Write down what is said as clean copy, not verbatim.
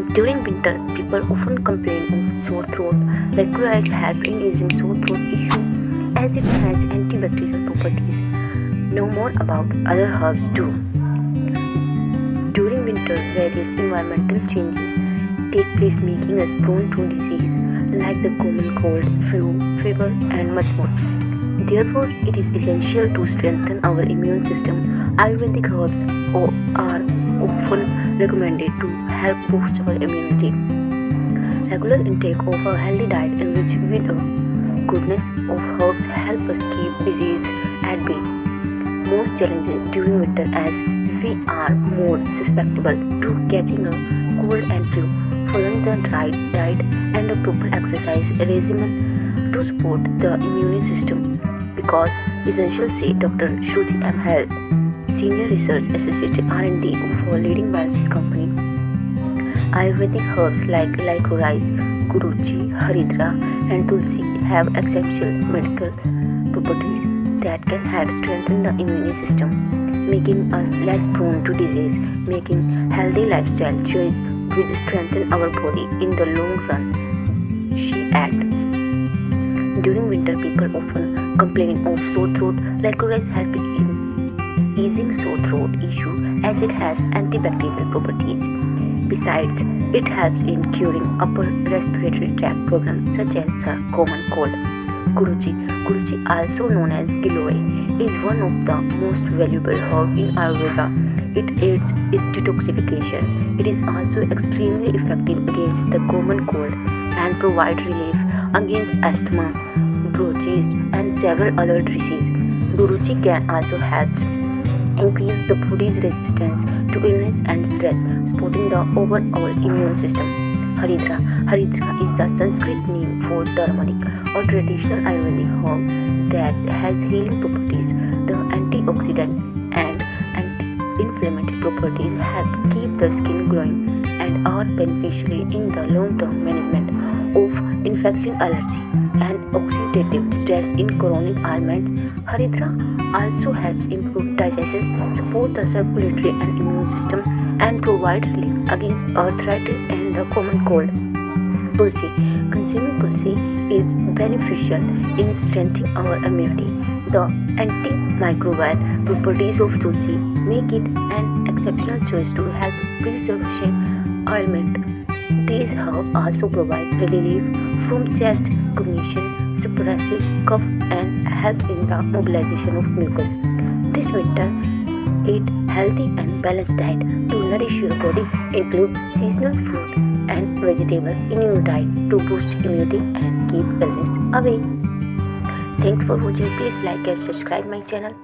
During winter, people often complain of sore throat. Licorice helps in easing sore throat issue as it has antibacterial properties. Know more about other herbs too. During winter, various environmental changes take place, making us prone to disease like the common cold, flu, fever, and much more. Therefore, it is essential to strengthen our immune system. Ayurvedic herbs are often recommended to help boost our immunity. Regular intake of a healthy diet enriched with a goodness of herbs help us keep disease at bay. Most challenging during winter as we are more susceptible to catching a cold and flu. Following the right diet and a proper exercise regimen to support the immune system because essential, say Dr. Shruti M. Health, Senior Research Associate R&D of a leading wellness company. Ayurvedic herbs like licorice, guruchi, haridra, and tulsi have exceptional medical properties that can help strengthen the immune system, making us less prone to disease. Making healthy lifestyle choice will strengthen our body in the long run, she added. During winter, people often complain of sore throat. Licorice helps in easing sore throat issue as it has antibacterial properties. Besides, it helps in curing upper respiratory tract problems such as the common cold. Guruchi, also known as giloy, is one of the most valuable herbs in Ayurveda. It aids its detoxification. It is also extremely effective against the common cold and provides relief against asthma, bronchitis, and several other diseases. Guruchi can also help increase the body's resistance to illness and stress, supporting the overall immune system. Haridra is the Sanskrit name for turmeric, a traditional Ayurvedic herb that has healing properties. The antioxidant and anti-inflammatory properties help keep the skin glowing and are beneficial in the long-term management of infection, allergy, and oxidative stress in chronic ailments. Haridra also helps improve digestion, support the circulatory and immune system, and provide relief against arthritis and the common cold. Tulsi. Consuming tulsi is beneficial in strengthening our immunity. The antimicrobial properties of tulsi make it an exceptional choice to help preservation ailment. These herbs also provide relief from chest congestion, suppresses cough, and help in the mobilization of mucus. This winter, eat healthy and balanced diet to nourish your body. Include seasonal fruit and vegetable in your diet to boost immunity and keep illness away. Thanks for watching. Please like and subscribe my channel.